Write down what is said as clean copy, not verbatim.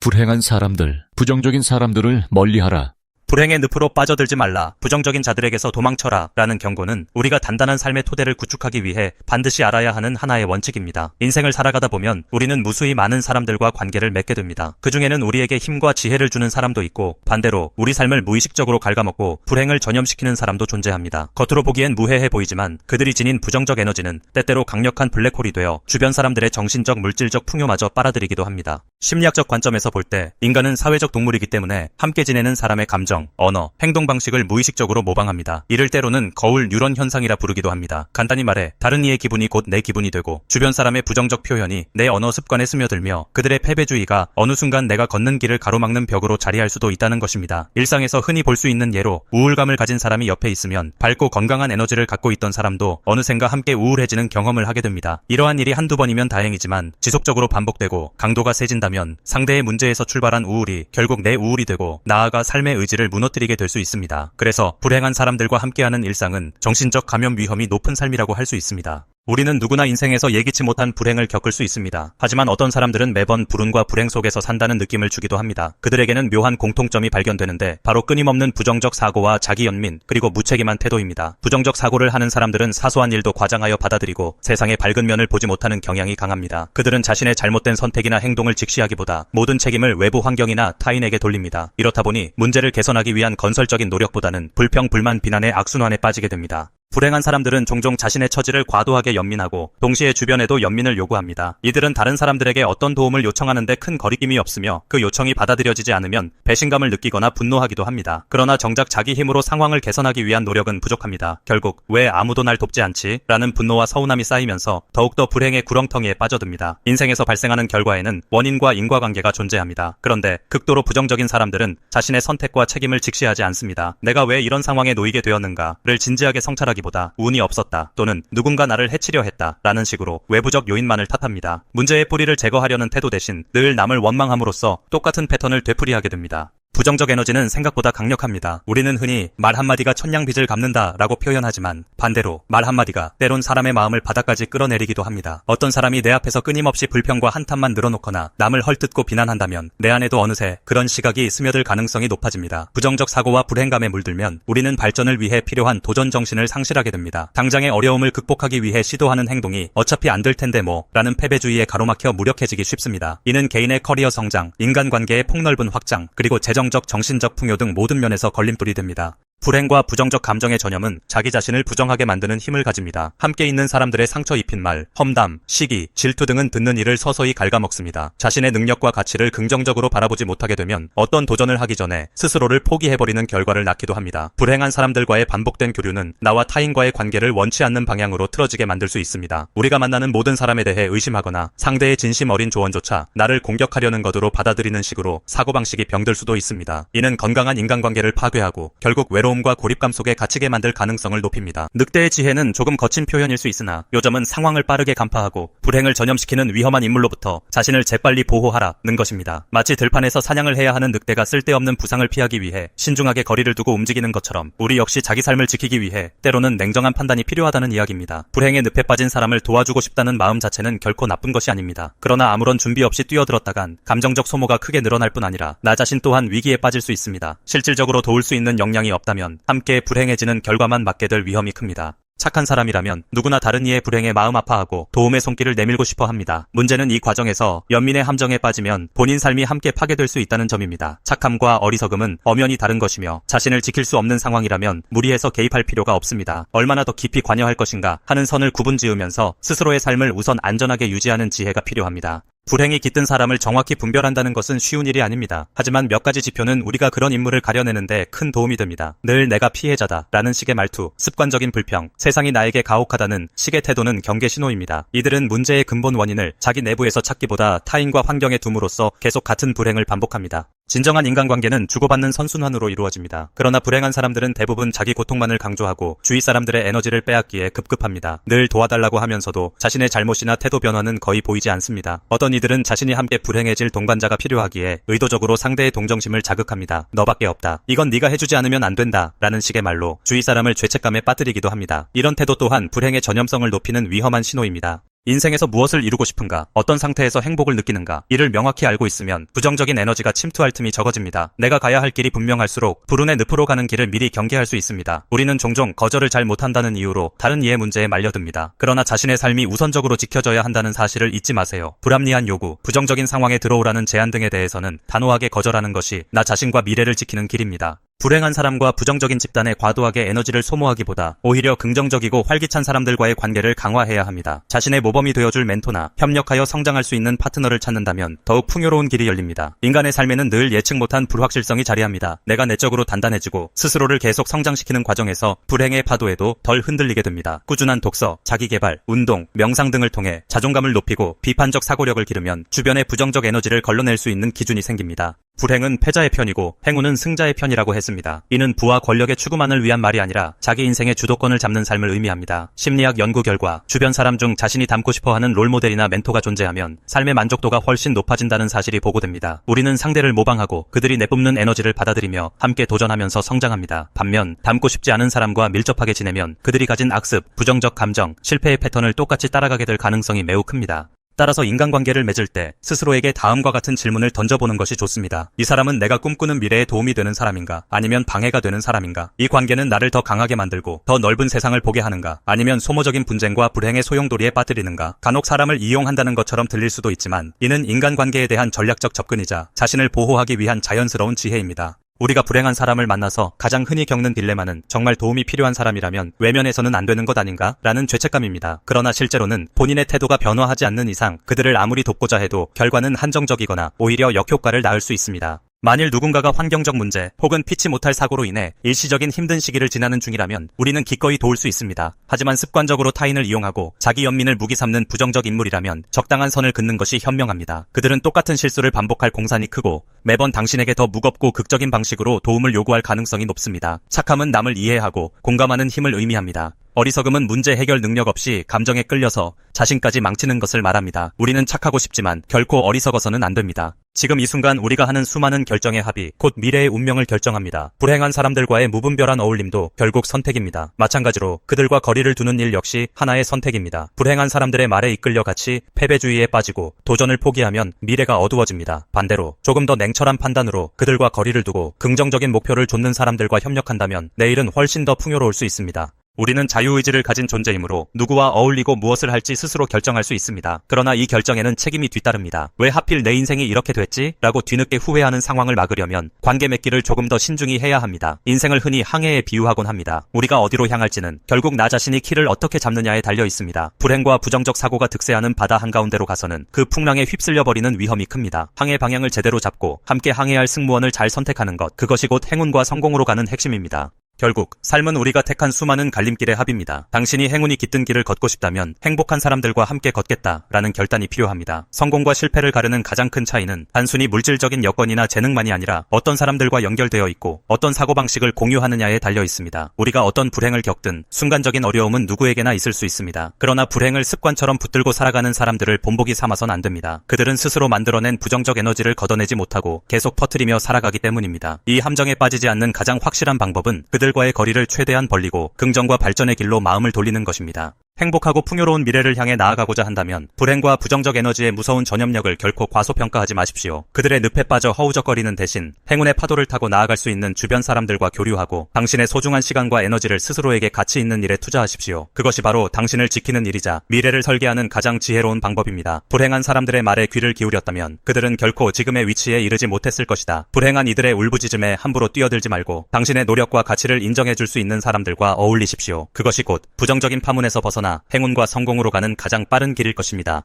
불행한 사람들, 부정적인 사람들을 멀리하라. 불행의 늪으로 빠져들지 말라. 부정적인 자들에게서 도망쳐라. 라는 경고는 우리가 단단한 삶의 토대를 구축하기 위해 반드시 알아야 하는 하나의 원칙입니다. 인생을 살아가다 보면 우리는 무수히 많은 사람들과 관계를 맺게 됩니다. 그 중에는 우리에게 힘과 지혜를 주는 사람도 있고, 반대로 우리 삶을 무의식적으로 갉아먹고 불행을 전염시키는 사람도 존재합니다. 겉으로 보기엔 무해해 보이지만 그들이 지닌 부정적 에너지는 때때로 강력한 블랙홀이 되어 주변 사람들의 정신적, 물질적 풍요마저 빨아들이기도 합니다. 심리학적 관점에서 볼 때 인간은 사회적 동물이기 때문에 함께 지내는 사람의 감정, 언어, 행동 방식을 무의식적으로 모방합니다. 이를 때로는 거울 뉴런 현상이라 부르기도 합니다. 간단히 말해 다른 이의 기분이 곧 내 기분이 되고, 주변 사람의 부정적 표현이 내 언어 습관에 스며들며 그들의 패배주의가 어느 순간 내가 걷는 길을 가로막는 벽으로 자리할 수도 있다는 것입니다. 일상에서 흔히 볼 수 있는 예로, 우울감을 가진 사람이 옆에 있으면 밝고 건강한 에너지를 갖고 있던 사람도 어느샌가 함께 우울해지는 경험을 하게 됩니다. 이러한 일이 한두 번이면 다행이지만 지속적으로 반복되고 강도가 세진다면 상대의 문제에서 출발한 우울이 결국 내 우울이 되고 나아가 삶의 의지를 무너뜨리게 될 수 있습니다. 그래서 불행한 사람들과 함께하는 일상은 정신적 감염 위험이 높은 삶이라고 할 수 있습니다. 우리는 누구나 인생에서 예기치 못한 불행을 겪을 수 있습니다. 하지만 어떤 사람들은 매번 불운과 불행 속에서 산다는 느낌을 주기도 합니다. 그들에게는 묘한 공통점이 발견되는데 바로 끊임없는 부정적 사고와 자기 연민, 그리고 무책임한 태도입니다. 부정적 사고를 하는 사람들은 사소한 일도 과장하여 받아들이고 세상의 밝은 면을 보지 못하는 경향이 강합니다. 그들은 자신의 잘못된 선택이나 행동을 직시하기보다 모든 책임을 외부 환경이나 타인에게 돌립니다. 이렇다 보니 문제를 개선하기 위한 건설적인 노력보다는 불평, 불만, 비난의 악순환에 빠지게 됩니다. 불행한 사람들은 종종 자신의 처지를 과도하게 연민하고 동시에 주변에도 연민을 요구합니다. 이들은 다른 사람들에게 어떤 도움을 요청하는데 큰 거리낌이 없으며 그 요청이 받아들여지지 않으면 배신감을 느끼거나 분노하기도 합니다. 그러나 정작 자기 힘으로 상황을 개선하기 위한 노력은 부족합니다. 결국 왜 아무도 날 돕지 않지? 라는 분노와 서운함이 쌓이면서 더욱더 불행의 구렁텅이에 빠져듭니다. 인생에서 발생하는 결과에는 원인과 인과관계가 존재합니다. 그런데 극도로 부정적인 사람들은 자신의 선택과 책임을 직시하지 않습니다. 내가 왜 이런 상황에 놓이게 되었는가를 진지하게 성찰하기 보다 운이 없었다, 또는 누군가 나를 해치려 했다 라는 식으로 외부적 요인만을 탓합니다. 문제의 뿌리를 제거하려는 태도 대신 늘 남을 원망함으로써 똑같은 패턴을 되풀이하게 됩니다. 부정적 에너지는 생각보다 강력합니다. 우리는 흔히 말 한마디가 천냥빚을 갚는다 라고 표현하지만 반대로 말 한마디가 때론 사람의 마음을 바닥까지 끌어내리기도 합니다. 어떤 사람이 내 앞에서 끊임없이 불평과 한탄만 늘어놓거나 남을 헐뜯고 비난한다면 내 안에도 어느새 그런 시각이 스며들 가능성이 높아집니다. 부정적 사고와 불행감에 물들면 우리는 발전을 위해 필요한 도전 정신을 상실하게 됩니다. 당장의 어려움을 극복하기 위해 시도하는 행동이 어차피 안 될 텐데 뭐 라는 패배주의에 가로막혀 무력해지기 쉽습니다. 이는 개인의 커리어 성장, 인간관계의 폭넓은 확장, 그리고 재정적, 정신적 풍요 등 모든 면에서 걸림돌이 됩니다. 불행과 부정적 감정의 전염은 자기 자신을 부정하게 만드는 힘을 가집니다. 함께 있는 사람들의 상처 입힌 말, 험담, 시기, 질투 등은 듣는 이를 서서히 갉아먹습니다. 자신의 능력과 가치를 긍정적으로 바라보지 못하게 되면 어떤 도전을 하기 전에 스스로를 포기해버리는 결과를 낳기도 합니다. 불행한 사람들과의 반복된 교류는 나와 타인과의 관계를 원치 않는 방향으로 틀어지게 만들 수 있습니다. 우리가 만나는 모든 사람에 대해 의심하거나 상대의 진심 어린 조언조차 나를 공격하려는 것으로 받아들이는 식으로 사고방식이 병들 수도 있습니다. 이는 건강한 인간관계를 파괴하고 결국 외로움과 고립감 속에 갇히게 만들 가능성을 높입니다. 늑대의 지혜는 조금 거친 표현일 수 있으나 요점은 상황을 빠르게 간파하고 불행을 전염시키는 위험한 인물로부터 자신을 재빨리 보호하라는 것입니다. 마치 들판에서 사냥을 해야 하는 늑대가 쓸데없는 부상을 피하기 위해 신중하게 거리를 두고 움직이는 것처럼 우리 역시 자기 삶을 지키기 위해 때로는 냉정한 판단이 필요하다는 이야기입니다. 불행의 늪에 빠진 사람을 도와주고 싶다는 마음 자체는 결코 나쁜 것이 아닙니다. 그러나 아무런 준비 없이 뛰어들었다간 감정적 소모가 크게 늘어날 뿐 아니라 나 자신 또한 위기에 빠질 수 있습니다. 실질적으로 도울 수 있는 역량이 없다면 함께 불행해지는 결과만 맞게 될 위험이 큽니다. 착한 사람이라면 누구나 다른 이의 불행에 마음 아파하고 도움의 손길을 내밀고 싶어 합니다. 문제는 이 과정에서 연민의 함정에 빠지면 본인 삶이 함께 파괴될 수 있다는 점입니다. 착함과 어리석음은 엄연히 다른 것이며 자신을 지킬 수 없는 상황이라면 무리해서 개입할 필요가 없습니다. 얼마나 더 깊이 관여할 것인가 하는 선을 구분지으면서 스스로의 삶을 우선 안전하게 유지하는 지혜가 필요합니다. 불행이 깃든 사람을 정확히 분별한다는 것은 쉬운 일이 아닙니다. 하지만 몇 가지 지표는 우리가 그런 인물을 가려내는데 큰 도움이 됩니다. 늘 내가 피해자다 라는 식의 말투, 습관적인 불평, 세상이 나에게 가혹하다는 식의 태도는 경계 신호입니다. 이들은 문제의 근본 원인을 자기 내부에서 찾기보다 타인과 환경에 둠으로써 계속 같은 불행을 반복합니다. 진정한 인간관계는 주고받는 선순환으로 이루어집니다. 그러나 불행한 사람들은 대부분 자기 고통만을 강조하고 주위 사람들의 에너지를 빼앗기에 급급합니다. 늘 도와달라고 하면서도 자신의 잘못이나 태도 변화는 거의 보이지 않습니다. 어떤 이들은 자신이 함께 불행해질 동반자가 필요하기에 의도적으로 상대의 동정심을 자극합니다. 너밖에 없다. 이건 네가 해주지 않으면 안 된다. 라는 식의 말로 주위 사람을 죄책감에 빠뜨리기도 합니다. 이런 태도 또한 불행의 전염성을 높이는 위험한 신호입니다. 인생에서 무엇을 이루고 싶은가, 어떤 상태에서 행복을 느끼는가, 이를 명확히 알고 있으면 부정적인 에너지가 침투할 틈이 적어집니다. 내가 가야 할 길이 분명할수록 불운의 늪으로 가는 길을 미리 경계할 수 있습니다. 우리는 종종 거절을 잘 못한다는 이유로 다른 이의 문제에 말려듭니다. 그러나 자신의 삶이 우선적으로 지켜져야 한다는 사실을 잊지 마세요. 불합리한 요구, 부정적인 상황에 들어오라는 제안 등에 대해서는 단호하게 거절하는 것이 나 자신과 미래를 지키는 길입니다. 불행한 사람과 부정적인 집단에 과도하게 에너지를 소모하기보다 오히려 긍정적이고 활기찬 사람들과의 관계를 강화해야 합니다. 자신의 모범이 되어줄 멘토나 협력하여 성장할 수 있는 파트너를 찾는다면 더욱 풍요로운 길이 열립니다. 인간의 삶에는 늘 예측 못한 불확실성이 자리합니다. 내가 내적으로 단단해지고 스스로를 계속 성장시키는 과정에서 불행의 파도에도 덜 흔들리게 됩니다. 꾸준한 독서, 자기개발, 운동, 명상 등을 통해 자존감을 높이고 비판적 사고력을 기르면 주변의 부정적 에너지를 걸러낼 수 있는 기준이 생깁니다. 불행은 패자의 편이고 행운은 승자의 편이라고 했습니다. 이는 부와 권력의 추구만을 위한 말이 아니라 자기 인생의 주도권을 잡는 삶을 의미합니다. 심리학 연구 결과 주변 사람 중 자신이 닮고 싶어하는 롤모델이나 멘토가 존재하면 삶의 만족도가 훨씬 높아진다는 사실이 보고됩니다. 우리는 상대를 모방하고 그들이 내뿜는 에너지를 받아들이며 함께 도전하면서 성장합니다. 반면 닮고 싶지 않은 사람과 밀접하게 지내면 그들이 가진 악습, 부정적 감정, 실패의 패턴을 똑같이 따라가게 될 가능성이 매우 큽니다. 따라서 인간관계를 맺을 때 스스로에게 다음과 같은 질문을 던져보는 것이 좋습니다. 이 사람은 내가 꿈꾸는 미래에 도움이 되는 사람인가? 아니면 방해가 되는 사람인가? 이 관계는 나를 더 강하게 만들고 더 넓은 세상을 보게 하는가? 아니면 소모적인 분쟁과 불행의 소용돌이에 빠뜨리는가? 간혹 사람을 이용한다는 것처럼 들릴 수도 있지만 이는 인간관계에 대한 전략적 접근이자 자신을 보호하기 위한 자연스러운 지혜입니다. 우리가 불행한 사람을 만나서 가장 흔히 겪는 딜레마는 정말 도움이 필요한 사람이라면 외면해서는 안 되는 것 아닌가? 라는 죄책감입니다. 그러나 실제로는 본인의 태도가 변화하지 않는 이상 그들을 아무리 돕고자 해도 결과는 한정적이거나 오히려 역효과를 낳을 수 있습니다. 만일 누군가가 환경적 문제 혹은 피치 못할 사고로 인해 일시적인 힘든 시기를 지나는 중이라면 우리는 기꺼이 도울 수 있습니다. 하지만 습관적으로 타인을 이용하고 자기 연민을 무기 삼는 부정적 인물이라면 적당한 선을 긋는 것이 현명합니다. 그들은 똑같은 실수를 반복할 공산이 크고 매번 당신에게 더 무겁고 극적인 방식으로 도움을 요구할 가능성이 높습니다. 착함은 남을 이해하고 공감하는 힘을 의미합니다. 어리석음은 문제 해결 능력 없이 감정에 끌려서 자신까지 망치는 것을 말합니다. 우리는 착하고 싶지만 결코 어리석어서는 안 됩니다. 지금 이 순간 우리가 하는 수많은 결정의 합이 곧 미래의 운명을 결정합니다. 불행한 사람들과의 무분별한 어울림도 결국 선택입니다. 마찬가지로 그들과 거리를 두는 일 역시 하나의 선택입니다. 불행한 사람들의 말에 이끌려 같이 패배주의에 빠지고 도전을 포기하면 미래가 어두워집니다. 반대로 조금 더 냉철한 판단으로 그들과 거리를 두고 긍정적인 목표를 좇는 사람들과 협력한다면 내일은 훨씬 더 풍요로울 수 있습니다. 우리는 자유의지를 가진 존재이므로 누구와 어울리고 무엇을 할지 스스로 결정할 수 있습니다. 그러나 이 결정에는 책임이 뒤따릅니다. 왜 하필 내 인생이 이렇게 됐지? 라고 뒤늦게 후회하는 상황을 막으려면 관계 맺기를 조금 더 신중히 해야 합니다. 인생을 흔히 항해에 비유하곤 합니다. 우리가 어디로 향할지는 결국 나 자신이 키를 어떻게 잡느냐에 달려 있습니다. 불행과 부정적 사고가 득세하는 바다 한가운데로 가서는 그 풍랑에 휩쓸려 버리는 위험이 큽니다. 항해 방향을 제대로 잡고 함께 항해할 승무원을 잘 선택하는 것, 그것이 곧 행운과 성공으로 가는 핵심입니다. 결국 삶은 우리가 택한 수많은 갈림길의 합입니다. 당신이 행운이 깃든 길을 걷고 싶다면 행복한 사람들과 함께 걷겠다라는 결단이 필요합니다. 성공과 실패를 가르는 가장 큰 차이는 단순히 물질적인 여건이나 재능만이 아니라 어떤 사람들과 연결되어 있고 어떤 사고방식을 공유하느냐에 달려 있습니다. 우리가 어떤 불행을 겪든 순간적인 어려움은 누구에게나 있을 수 있습니다. 그러나 불행을 습관처럼 붙들고 살아가는 사람들을 본보기 삼아선 안 됩니다. 그들은 스스로 만들어낸 부정적 에너지를 걷어내지 못하고 계속 퍼뜨리며 살아가기 때문입니다. 이 함정에 빠지지 않는 가장 확실한 방법은 그들과의 거리를 최대한 벌리고 긍정과 발전의 길로 마음을 돌리는 것입니다. 행복하고 풍요로운 미래를 향해 나아가고자 한다면 불행과 부정적 에너지의 무서운 전염력을 결코 과소평가하지 마십시오. 그들의 늪에 빠져 허우적거리는 대신 행운의 파도를 타고 나아갈 수 있는 주변 사람들과 교류하고 당신의 소중한 시간과 에너지를 스스로에게 가치 있는 일에 투자하십시오. 그것이 바로 당신을 지키는 일이자 미래를 설계하는 가장 지혜로운 방법입니다. 불행한 사람들의 말에 귀를 기울였다면 그들은 결코 지금의 위치에 이르지 못했을 것이다. 불행한 이들의 울부짖음에 함부로 뛰어들지 말고 당신의 노력과 가치를 인정해줄 수 있는 사람들과 어울리십시오. 그것이 곧 부정적인 파문에서 벗어나 행운과 성공으로 가는 가장 빠른 길일 것입니다.